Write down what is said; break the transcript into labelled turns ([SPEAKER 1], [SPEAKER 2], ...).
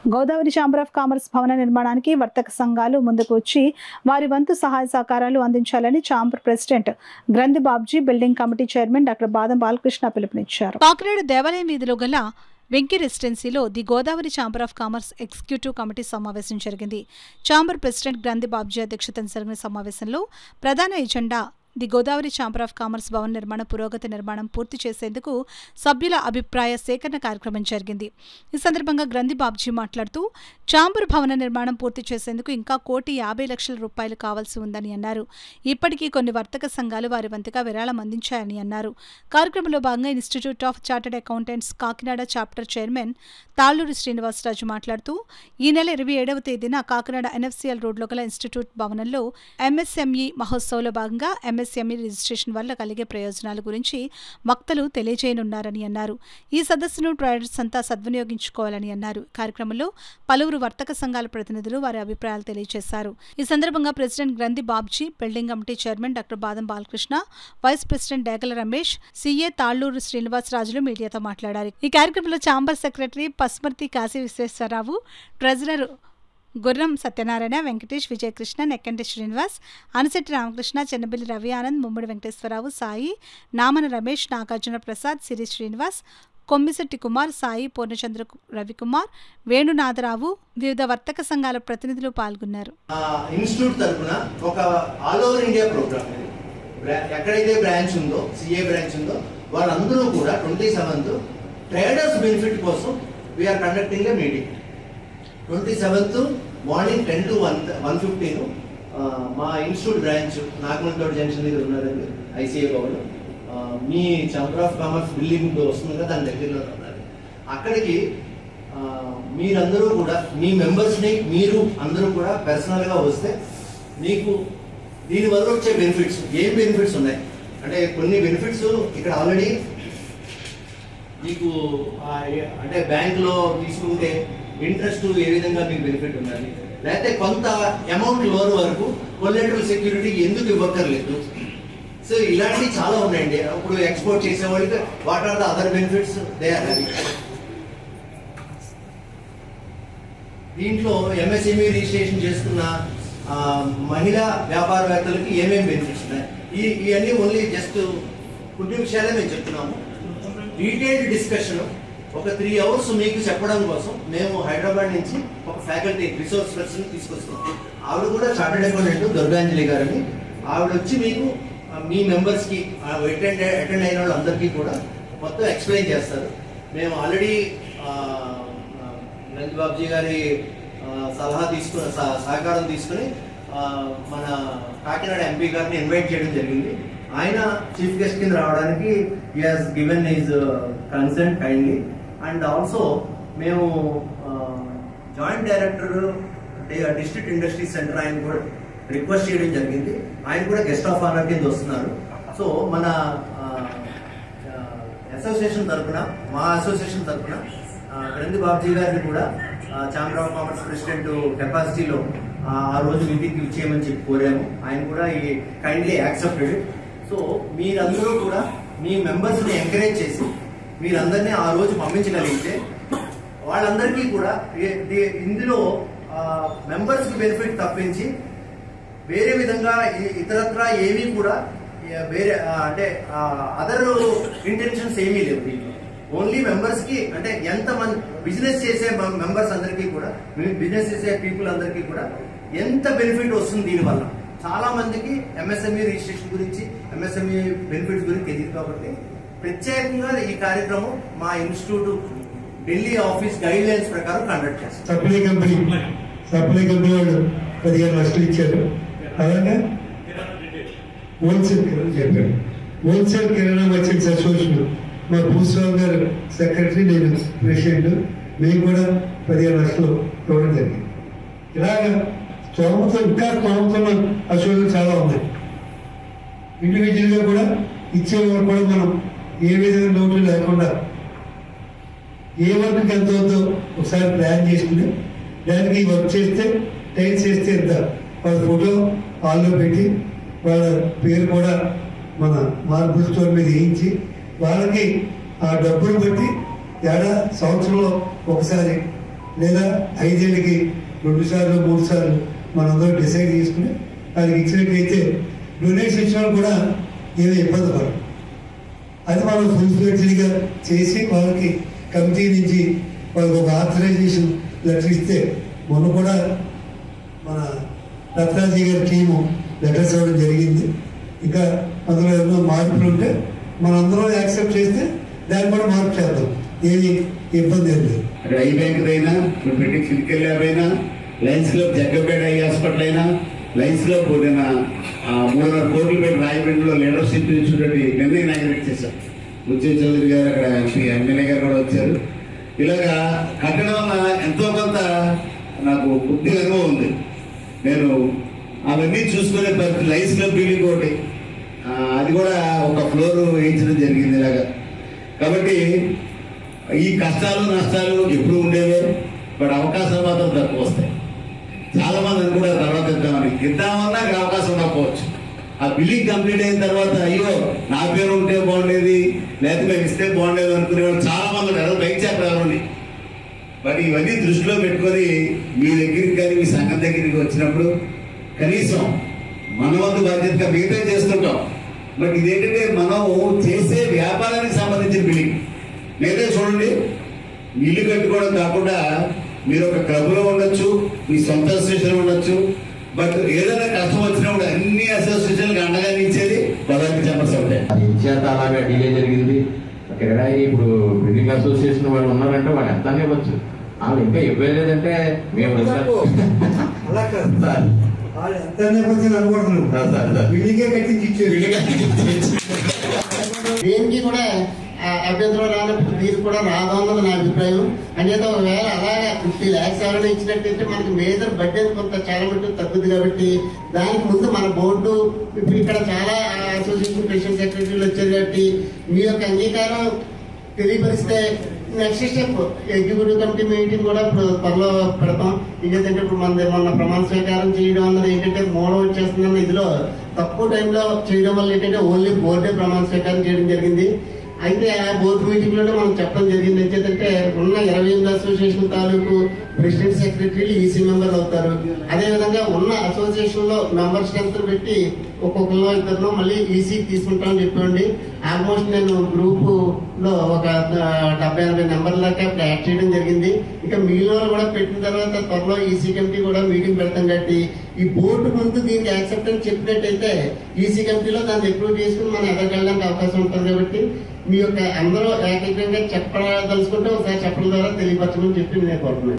[SPEAKER 1] Godavari chamber of commerce భవన నిర్మాణానికి వర్తక సంఘాలు ముందుకు వచ్చి వారి వంతు సహాయ సహకారాలు అందించాలని chamber president Granthi Babji building committee chairman doctor Badam Balakrishna పిలుపునిచ్చారు. కాకినాడ దేవాలయం వీధిలో గల వెంకీ రెసిడెన్సీలో the Godavari chamber of commerce executive committee సమావేశం జరిగింది. ఛాంబర్ ప్రెసిడెంట్ గ్రంథి బాబ్జీ అధ్యక్షతన జరిగిన సమావేశంలో ప్రధాన agenda the Godavari chamber of commerce భవన నిర్మాణ పురోగతి నిర్మాణం పూర్తి చేసేందుకు సభ్యుల అభిప్రాయ సేకరణ కార్యక్రమం జరిగింది. ఈ సందర్భంగా గ్రంథి బాబ్జీ మాట్లాడుతూ ఛాంబర్ భవన నిర్మాణం పూర్తి చేసేందుకు ఇంకా ₹1,50,00,000 కావాల్సి ఉందని అన్నారు. ఇప్పటికీ కొన్ని వర్తక సంఘాలు వారి వంతుగా విరాళం అందించాయని అన్నారు. కార్యక్రమంలో భాగంగా institute of chartered accountants Kakinada chapter chairman Talluri Srinivasaraju మాట్లాడుతూ ఈ నెల 27వ తేదీన కాకినాడ ఎన్ఎఫ్సిఎల్ రోడ్లో గల ఇన్స్టిట్యూట్ భవనంలో ఎంఎస్ఎంఈ మహోత్సవంలో భాగంగా ఎంఎస్ఎంఈ రిజిస్ట్రేషన్ వల్ల కలిగే ప్రయోజనాల గురించి వక్తలు తెలియజేయనున్నారని అన్నారు. ఈ సదస్సును ట్రేడర్స్ అంతా సద్వినియోగించుకోవాలని అన్నారు. కార్యక్రమంలో పలువురు వర్తక సంఘాల ప్రతినిధులు వారి అభిప్రాయాలు తెలియజేశారు. ఈ సందర్భంగా president Granthi Babji, building committee chairman doctor Badam Balakrishna, vice president Degala Ramesh, CA Talluru శ్రీనివాసరాజులు మీడియాతో మాట్లాడారు. ఈ కార్యక్రమంలో chamber secretary Pasmarthi Kasi Visweswararao, treasurer Gurram Satyanarayana, Venkatesh, Vijayakrishna, Nekkanti Srinivas, అనశెట్టి Ramakrishna, చెన్నబిల్లి Ravi Anand, Mummadi Venkateswararao, Sai, నామన రమేష్, నాగార్జున ప్రసాద్, సిరి శ్రీనివాస్, కొమ్మిశెట్టి కుమార్, సాయి, పూర్ణచంద్ర రవికుమార్, వేణునాథరావు, వివిధ వర్తక సంఘాల ప్రతినిధులు పాల్గొన్నారు.
[SPEAKER 2] ఇన్స్టిట్యూట్ తరఫున ఒక ఆల్ ఓవర్ ఇండియా ప్రోగ్రామ్, ఎక్కడైతే బ్రాంచ్ ఉందో, సిఏ బ్రాంచ్ ఉందో వాళ్ళందరూ కూడా 27th ట్రేడర్స్ బెనిఫిట్ కోసం we are conducting a meeting. 27th morning 10 to 1:15 మా ఇన్స్టిట్యూట్ బ్రాంచ్ నాగమల్తోడు జంక్షన్ దగ్గర ఉన్నారండి, ICI Bhavan. Me chamber of commerce building వస్తుంది కదా, దాని దగ్గరలో ఉన్నారు. అక్కడికి మీరందరూ కూడా మీ మెంబర్స్ని మీరు అందరూ కూడా పర్సనల్గా వస్తే మీకు దీనివల్ల వచ్చే బెనిఫిట్స్ ఏం బెనిఫిట్స్ ఉన్నాయి అంటే కొన్ని బెనిఫిట్స్ ఇక్కడ ఆల్రెడీ మీకు అంటే బ్యాంక్లో తీసుకుంటే ఇంట్రెస్ట్ ఏ విధంగా మీకు బెనిఫిట్ ఉన్నది, లేకపోతే కొంత అమౌంట్ లోన్ వరకు కొలెటరల్ సెక్యూరిటీ ఎందుకు ఇవ్వక్కర్లేదు. సో ఇలాంటివి చాలా ఉన్నాయండి. ఇప్పుడు ఎక్స్పోర్ట్ చేసే వాళ్ళకి what are the other benefits they are having. దీంట్లో ఎంఎస్ఎంఈ రిజిస్ట్రేషన్ చేసుకున్న మహిళా వ్యాపారవేత్తలకి ఏమేమి బెనిఫిట్స్ ఉన్నాయి, ఇవన్నీ ఓన్లీ జస్ట్ కొన్ని విషయాలే మేము చెప్తున్నాము. డీటెయిల్డ్ డిస్కషన్ ఒక 3 hours మీకు చెప్పడం కోసం మేము హైదరాబాద్ నుంచి ఒక ఫ్యాకల్టీ రిసోర్స్ పర్సన్ తీసుకొస్తాం. ఆవిడ కూడా చార్టర్డ్ అకౌంటెంట్ దుర్గాంజలి గారని. ఆవిడ వచ్చి మీకు మీ మెంబర్స్కి అటెండ్ అయిన వాళ్ళందరికీ కూడా మొత్తం ఎక్స్ప్లెయిన్ చేస్తారు. మేము ఆల్రెడీ గ్రంథి బాబ్జీ గారి సహకారం తీసుకుని మన కాకినాడ ఎంపీ గారిని ఇన్వైట్ చేయడం జరిగింది. ఆయన చీఫ్ గెస్ట్ కింద రావడానికి he has given his consent kindly. And also మేము joint director district industry centre ఆయన కూడా రిక్వెస్ట్ చేయడం జరిగింది. ఆయన కూడా గెస్ట్ ఆఫ్ ఆనర్ కింద వస్తున్నారు. సో మన అసోసియేషన్ తరఫున, మా అసోసియేషన్ తరఫున గ్రంథి బాబ్జీ గారిని కూడా ఛాంబర్ ఆఫ్ కామర్స్ ప్రెసిడెంట్ కెపాసిటీలో ఆ రోజు మీటింగ్కి ఇచ్చేయమని చెప్పి కోరాము. ఆయన కూడా ఈ కైండ్లీ యాక్సెప్టెడ్. సో మీరందరూ కూడా మీ మెంబర్స్ని ఎంకరేజ్ చేసి మీరందరినీ ఆ రోజు పంపించగలిగితే వాళ్ళందరికీ కూడా ఇందులో మెంబర్స్కి బెనిఫిట్ తప్పించి వేరే విధంగా ఇతరత్రా ఏమీ కూడా వేరే అంటే అదర్ ఇంటెన్షన్స్ ఏమీ లేవు. ఓన్లీ మెంబర్స్ కి అంటే ఎంతమంది బిజినెస్ చేసే మెంబర్స్ అందరికీ కూడా, బిజినెస్ చేసే పీపుల్ అందరికీ కూడా ఎంత బెనిఫిట్ వస్తుంది దీనివల్ల. చాలా మందికి ఎంఎస్ఎంఈ రిజిస్ట్రేషన్ గురించి, ఎంఎస్ఎంఈ బెనిఫిట్స్ గురించి తెలియదు. కాబట్టి ప్రత్యేకంగా ఈ కార్యక్రమం మా institute Delhi office guide lines ప్రకారం కండక్ట్ చేస్తాం.
[SPEAKER 3] సప్లై కంపెనీ వాళ్ళు 15 లక్షలు ఇచ్చారు. అలాగే హోల్సేల్ చెప్పారు. హోల్సేల్ కిరాణా మర్చెంట్స్ అసోసియేషన్ మా భూస్వామి గారు సెక్రటరీ, నేను ప్రెసిడెంట్, మేము కూడా 15 లక్షలు ఇవ్వడం జరిగింది. ఇలాగ స్తోమత ఇంకా స్తోమతున్న అసోసియేషన్ చాలా ఉన్నాయి. ఇండివిజువల్గా కూడా ఇచ్చేవారు కూడా మనం ఏ విధంగా లోటు లేకుండా ఏ వర్క్కి ఎంత అవుతుందో ఒకసారి ప్లాన్ చేసుకుని దానికి వర్క్ చేస్తే టైల్స్ చేస్తే ఎంత వాళ్ళ ఫోటో హాల్లో పెట్టి వాళ్ళ పేరు కూడా మన మార్బుల్ స్టోర్ మీద వేయించి వాళ్ళకి ఆ డబ్బులు బట్టి సంవత్సరంలో ఒకసారి లేదా 5 ఏళ్ళకి 2 సార్లు 3 సార్లు మనందరూ డిసైడ్ చేసుకుని వాళ్ళకి ఇచ్చినట్లయితే డొనేషన్ ఇచ్చిన వాళ్ళు కూడా ఏమీ ఇబ్బంది పడరు. అది మనం ఫుల్ ఫ్లెడ్జ్డ్గా చేసి వాళ్ళకి కమిటీ నుంచి వాళ్ళకి ఒక ఆథరైజేషన్ లెటర్ ఇస్తే మొన్న కూడా మన రత్నాజీ గారి టీము లెటర్స్ ఇవ్వడం జరిగింది. ఇంకా అందులో ఏమైనా మార్పులు ఉంటే మనందరం యాక్సెప్ట్ చేస్తే దాన్ని కూడా మార్పు చేద్దాం, ఏమి ఇబ్బంది ఏం లేదు.
[SPEAKER 4] అక్కడ ఐ బ్యాంక్ అయినా ఇప్పుడు పెట్టి క్లినికల్ ల్యాబ్ అయినా Lions club Jaggapeta eye hospital అయినా లయన్స్ క్లబ్ 3.5 కోట్లు పెట్టి రాయపేటలో లీడర్షిప్ ఇచ్చేటువంటి నిర్ణయం నాగరేట్ చేశారు. బుజ్జయ్య చౌదరి గారు అక్కడ ఎమ్మెల్యే గారు కూడా వచ్చారు. ఇలాగా కట్టడం వల్ల ఎంతో కొంత నాకు పూర్తిగా అనుభవం ఉంది. నేను అవన్నీ చూసుకునే పరిస్థితి లయన్స్ క్లబ్ బిల్డింగ్ ఒకటి అది కూడా ఒక ఫ్లోర్ వేయించడం జరిగింది ఇలాగా. కాబట్టి ఈ కష్టాలు నష్టాలు ఎప్పుడు ఉండేవే, బట్ అవకాశాలు మాత్రం తక్కువ వస్తాయి. చాలా మంది అనుకుంటారు తర్వాత ఇద్దామన్నా అక్కడ అవకాశం ఉండకపోవచ్చు. ఆ బిల్డింగ్ కంప్లీట్ అయిన తర్వాత అయ్యో నా పేరు ఉంటే బాగుండేది, లేకపోతే మేము ఇస్తే బాగుండేది అనుకునేవాళ్ళు చాలా మంది ఉంటారు, బయట చెప్పారు. బట్ ఇవన్నీ దృష్టిలో పెట్టుకొని మీ దగ్గరికి కానీ మీ సంఘం దగ్గరికి వచ్చినప్పుడు కనీసం మన వంతు బాధ్యతగా మిగతా చేస్తుంటాం. బట్ ఇదేంటంటే మనం చేసే వ్యాపారానికి సంబంధించిన బిల్డింగ్. నేనే చూడండి, ఇల్లు కట్టుకోవడం కాకుండా మీరు ఒక క్లబ్లో ఉండొచ్చు, మీ సొంత అసోసియేషన్ ఉండొచ్చు. బట్ ఏదైనా కష్టం వచ్చినప్పుడు అన్ని అసోసియేషన్లకు అండగా నిలిచేది పదార్థ ఛాంబర్స్ ఉంటాయి.
[SPEAKER 5] ఇచ్చేత అలాగా డిలే జరిగింది. కిరాయి ఇప్పుడు బిల్డింగ్ అసోసియేషన్ వాళ్ళు ఉన్నారంటే వాళ్ళు ఎంత ఇవ్వచ్చు, వాళ్ళు ఇంకా ఇవ్వలేదంటే మేము
[SPEAKER 3] అలా కాదు సార్, వాళ్ళు ఎంత అనుకుంటున్నాం బిల్డింగే కట్టించి ఇచ్చారు.
[SPEAKER 6] దేనికి కూడా అభ్యంతరం రానప్పుడు మీరు కూడా రాదు అన్నది నా అభిప్రాయం. అంటే ఒకవేళ అలాగా 50 lakhs ఎవరైనా ఇచ్చినట్టయితే మనకి మేజర్ బడ్జెట్ కొంత చాలా మటుకు తగ్గుద్ది. కాబట్టి దానికి ముందు మన బోర్డు ఇప్పుడు ఇక్కడ చాలా అసోసియేషన్ ప్రెసిడెంట్ సెక్రటరీలు వచ్చారు కాబట్టి మీ యొక్క అంగీకారం తెలియపరిస్తే next step executive committee meeting కూడా ఇప్పుడు త్వరలో పెడతాం. ఇంకేంటంటే ఇప్పుడు మొన్న ప్రమాణ స్వీకారం చేయడం అన్నది ఏంటంటే మూలం వచ్చేస్తుందన్న ఇదిలో తక్కువ టైంలో చేయడం వల్ల ఏంటంటే ఓన్లీ బోర్డే ప్రమాణ స్వీకారం చేయడం జరిగింది. అయితే ఆ బోర్డు మీటింగ్ లోనే మనం చెప్పడం జరిగింది ఏంటంటే ఉన్న 28 అసోసియేషన్ తాలూకు ప్రెసిడెంట్ సెక్రటరీలు ఈసీ మెంబర్లు అవుతారు. అదేవిధంగా ఉన్న అసోసియేషన్ లో మెంబర్ స్ట్రెంత్ పెట్టి ఒక్కొక్కరిలో ఇద్దరు మళ్ళీ ఈసీ తీసుకుంటామని చెప్పండి. ఆల్మోస్ట్ నేను గ్రూప్ లో ఒక 70-80 నెంబర్ల దాకా యాడ్ చేయడం జరిగింది. ఇంకా మిగిలిన కూడా పెట్టిన తర్వాత త్వరలో ఈసీ కమిటీ కూడా మీటింగ్ పెడతాం. కాబట్టి ఈ బోర్డు ముందు దీనికి యాక్సెప్టెన్స్ చెప్పినట్టయితే ఈసీ కమిటీలో దాన్ని అప్రూవ్ చేసుకుని మనం ఎదగడానికి అవకాశం ఉంటుంది. కాబట్టి మీ యొక్క అందరూ ఏకైకంగా చెప్పదలుచుకుంటే ఒకసారి చెప్పడం ద్వారా తెలియపరచమని చెప్పి నేను కోరుతున్నాను.